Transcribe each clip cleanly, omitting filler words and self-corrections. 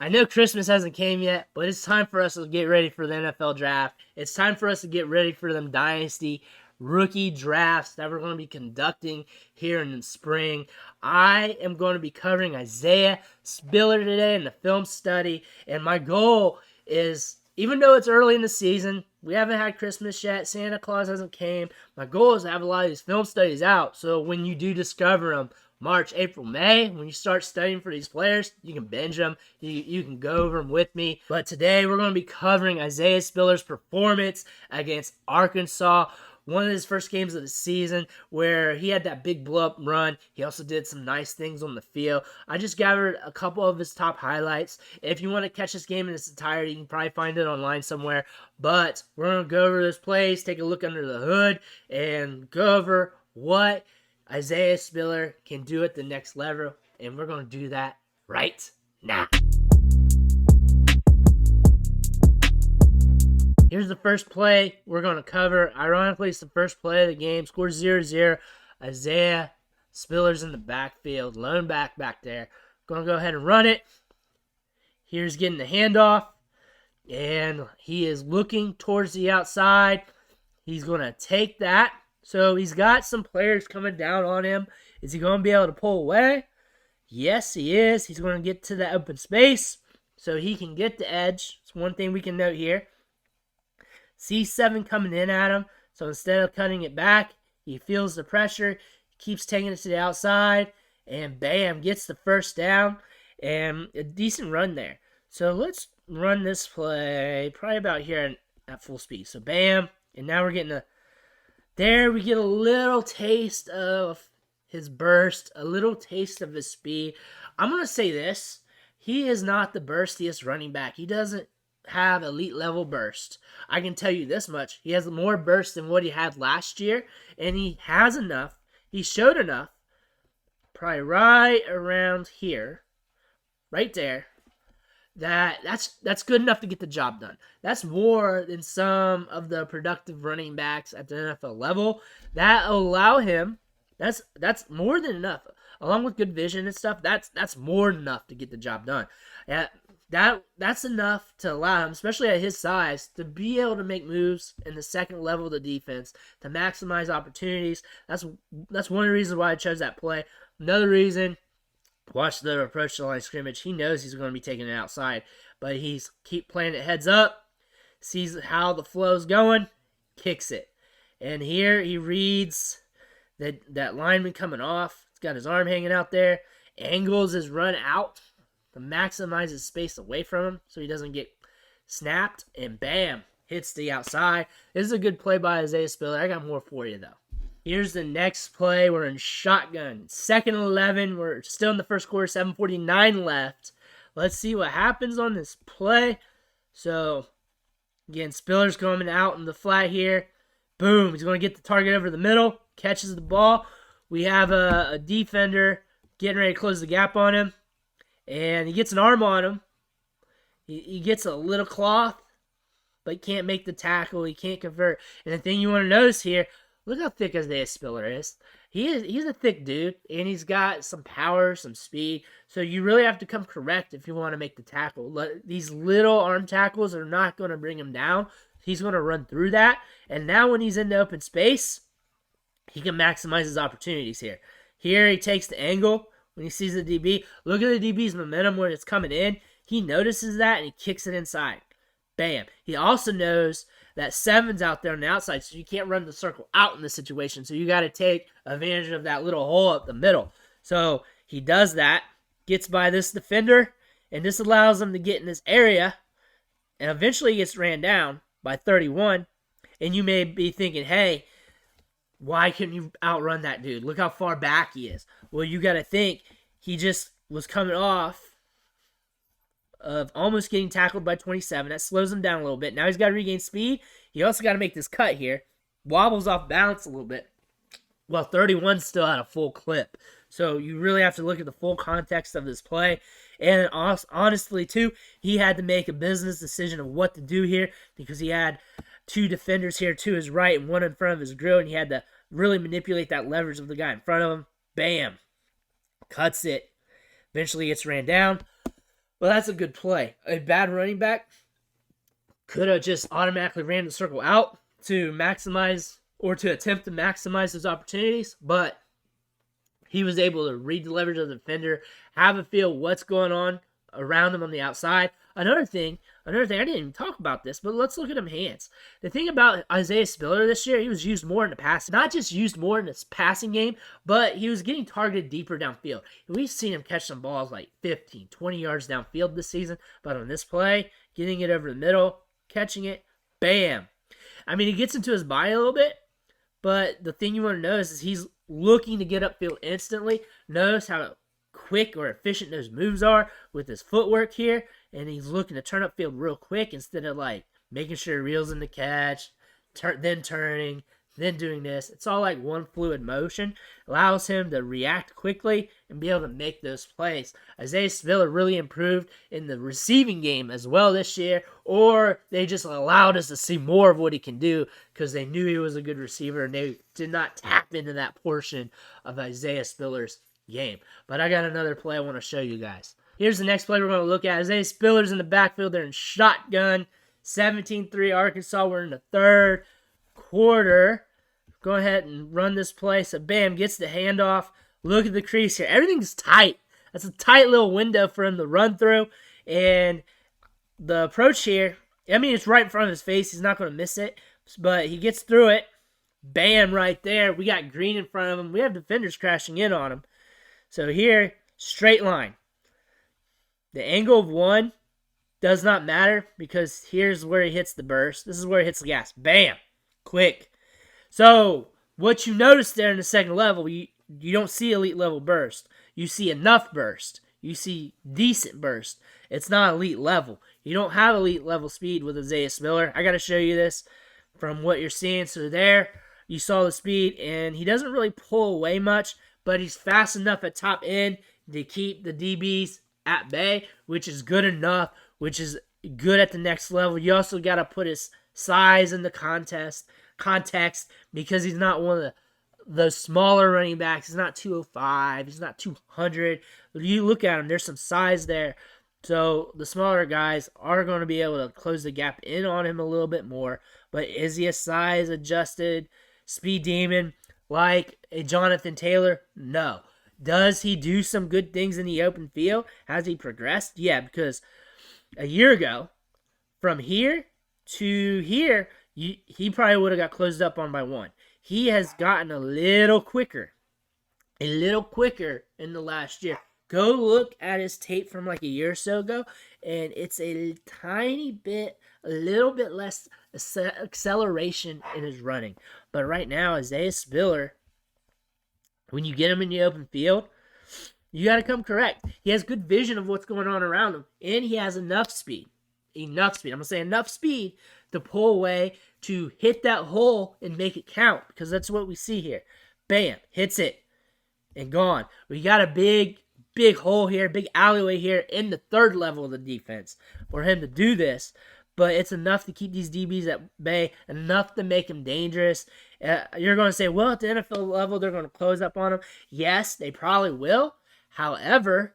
I know Christmas hasn't came yet, but it's time for us to get ready for the NFL draft. It's time for us to get ready for them dynasty rookie drafts that we're going to be conducting here in the spring. I am going to be covering Isaiah Spiller today in the film study, and my goal is, even though it's early in the season, we haven't had Christmas yet, Santa Claus hasn't came, my goal is to have a lot of these film studies out, so when you do discover them, March, April, May, when you start studying for these players, you can binge them. You can go over them with me. But today we're going to be covering Isaiah Spiller's performance against Arkansas. One of his first games of the season where he had that big blow-up run. He also did some nice things on the field. I just gathered a couple of his top highlights. If you want to catch this game in its entirety, you can probably find it online somewhere. But we're going to go over those plays, take a look under the hood, and go over what Isaiah Spiller can do at the next level, and we're going to do that right now. Here's the first play we're going to cover. Ironically, it's the first play of the game. Score 0-0. Isaiah Spiller's in the backfield. Lone back there. Going to go ahead and run it. Here's getting the handoff, and he is looking towards the outside. He's going to take that. So he's got some players coming down on him. Is he going to be able to pull away? Yes, he is. He's going to get to the open space so he can get the edge. It's one thing we can note here. C7 coming in at him. So instead of cutting it back, he feels the pressure, keeps taking it to the outside, and bam, gets the first down. And a decent run there. So let's run this play probably about here at full speed. So bam, and now we're getting there we get a little taste of his burst, a little taste of his speed. I'm going to say this. He is not the burstiest running back. He doesn't have elite level burst. I can tell you this much. He has more burst than what he had last year, and he has enough. He showed enough, probably right around here, right there, that's good enough to get the job done. That's more than some of the productive running backs at the NFL level that allow him. That's more than enough. Along with good vision and stuff, that's more than enough to get the job done. That's enough to allow him, especially at his size, to be able to make moves in the second level of the defense to maximize opportunities. That's one of the reasons why I chose that play. Another reason, watch the approach to the line of scrimmage. He knows he's going to be taking it outside, but he's keep playing it heads up, sees how the flow's going, kicks it. And here he reads that lineman coming off. He's got his arm hanging out there, angles his run out to maximize his space away from him so he doesn't get snapped, and bam, hits the outside. This is a good play by Isaiah Spiller. I got more for you, though. Here's the next play. We're in shotgun. 2nd and 11. We're still in the first quarter. 7:49 left. Let's see what happens on this play. So, again, Spiller's coming out in the flat here. Boom. He's going to get the target over the middle. Catches the ball. We have a defender getting ready to close the gap on him. And he gets an arm on him. He gets a little cloth, but he can't make the tackle. He can't convert. And the thing you want to notice here, look how thick Isaiah Spiller is. He's a thick dude, and he's got some power, some speed. So you really have to come correct if you want to make the tackle. These little arm tackles are not going to bring him down. He's going to run through that. And now when he's in the open space, he can maximize his opportunities here. Here he takes the angle when he sees the DB. Look at the DB's momentum when it's coming in. He notices that, and he kicks it inside. Bam. He also knows that 7's out there on the outside, so you can't run the circle out in this situation. So you got to take advantage of that little hole up the middle. So he does that, gets by this defender, and this allows him to get in this area, and eventually gets ran down by 31. And you may be thinking, hey, why couldn't you outrun that dude? Look how far back he is. Well, you got to think he just was coming off of almost getting tackled by 27. That slows him down a little bit. Now he's got to regain speed. He also got to make this cut here. Wobbles off balance a little bit. Well, 31 still at a full clip. So you really have to look at the full context of this play. And honestly, too, he had to make a business decision of what to do here because he had two defenders here to his right and one in front of his grill, and he had to really manipulate that leverage of the guy in front of him. Bam. Cuts it. Eventually gets ran down. Well, that's a good play. A bad running back could have just automatically ran the circle out to maximize or to attempt to maximize those opportunities, but he was able to read the leverage of the defender, have a feel what's going on around him on the outside. Another thing, I didn't even talk about this, but let's look at him hands. The thing about Isaiah Spiller this year, he was used more in the pass, not just used more in his passing game, but he was getting targeted deeper downfield. And we've seen him catch some balls like 15, 20 yards downfield this season, but on this play, getting it over the middle, catching it, bam. I mean, he gets into his body a little bit, but the thing you want to notice is he's looking to get upfield instantly. Notice how quick or efficient those moves are with his footwork here, and he's looking to turn upfield real quick instead of like making sure he reels in the catch, then turning, then doing this. It's all like one fluid motion. Allows him to react quickly and be able to make those plays. Isaiah Spiller really improved in the receiving game as well this year, or they just allowed us to see more of what he can do because they knew he was a good receiver and they did not tap into that portion of Isaiah Spiller's game. But I got another play I want to show you guys. Here's the next play we're going to look at. Isaiah Spiller's in the backfield. They're in shotgun. 17-3 Arkansas. We're in the third quarter. Go ahead and run this play. So, bam, gets the handoff. Look at the crease here. Everything's tight. That's a tight little window for him to run through. And the approach here, I mean, it's right in front of his face. He's not going to miss it. But he gets through it. Bam, right there. We got Green in front of him. We have defenders crashing in on him. So here, straight line. The angle of one does not matter because here's where he hits the burst. This is where he hits the gas. Bam. Quick. So what you notice there in the second level, you don't see elite level burst. You see enough burst. You see decent burst. It's not elite level. You don't have elite level speed with Isaiah Spiller. I got to show you this from what you're seeing. So there, you saw the speed, and he doesn't really pull away much, but he's fast enough at top end to keep the DBs at bay, which is good enough, which is good at the next level. You also got to put his size in the context because he's not one of the smaller running backs. He's not 205. He's not 200. You look at him, there's some size there. So the smaller guys are going to be able to close the gap in on him a little bit more. But is he a size adjusted speed demon like a Jonathan Taylor? No. Does he do some good things in the open field? Has he progressed? Yeah, because a year ago, from here to here, he probably would have got closed up on by one. He has gotten a little quicker in the last year. Go look at his tape from like a year or so ago, and it's a little bit less acceleration in his running. But right now, Isaiah Spiller, when you get him in the open field, you got to come correct. He has good vision of what's going on around him, and he has enough speed. I'm going to say enough speed to pull away, to hit that hole and make it count, because that's what we see here. Bam, hits it, and gone. We got a big hole here, big alleyway here in the third level of the defense for him to do this, but it's enough to keep these DBs at bay, enough to make him dangerous. You're going to say, well, at the NFL level, they're going to close up on him. Yes, they probably will. However,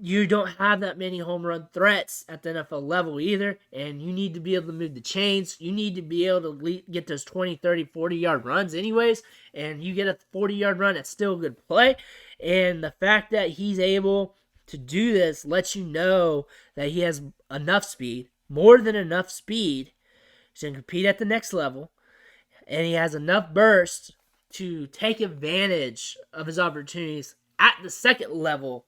you don't have that many home run threats at the NFL level either, and you need to be able to move the chains. You need to be able to get those 20, 30, 40-yard runs anyways, and you get a 40-yard run, that's still a good play. And the fact that he's able to do this lets you know that he has enough speed, more than enough speed, to compete at the next level, and he has enough burst to take advantage of his opportunities at the second level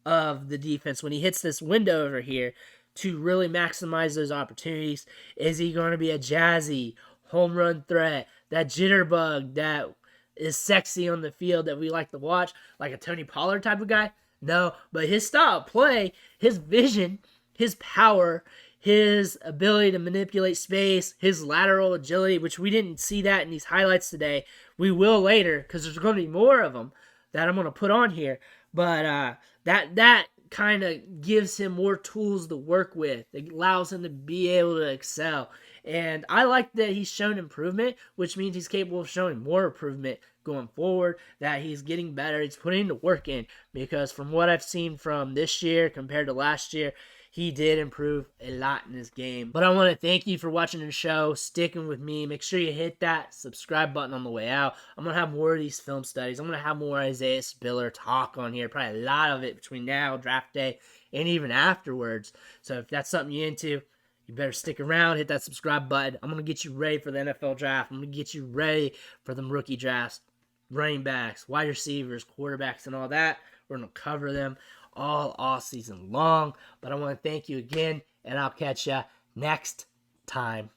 of the defense when he hits this window over here to really maximize those opportunities. Is he going to be a jazzy home run threat, that jitterbug that is sexy on the field that we like to watch, like a Tony Pollard type of guy? No, but his style of play, his vision, his power, his ability to manipulate space, his lateral agility, which we didn't see that in these highlights today. We will later, because there's going to be more of them that I'm going to put on here. But that kind of gives him more tools to work with. It allows him to be able to excel. And I like that he's shown improvement, which means he's capable of showing more improvement going forward, that he's getting better. He's putting the work in, because from what I've seen from this year compared to last year, he did improve a lot in his game. But I want to thank you for watching the show, sticking with me. Make sure you hit that subscribe button on the way out. I'm going to have more of these film studies. I'm going to have more Isaiah Spiller talk on here, probably a lot of it between now, draft day, and even afterwards. So if that's something you're into, you better stick around, hit that subscribe button. I'm going to get you ready for the NFL draft. I'm going to get you ready for them rookie drafts, running backs, wide receivers, quarterbacks, and all that. We're going to cover them all season long. But I want to thank you again, and I'll catch you next time.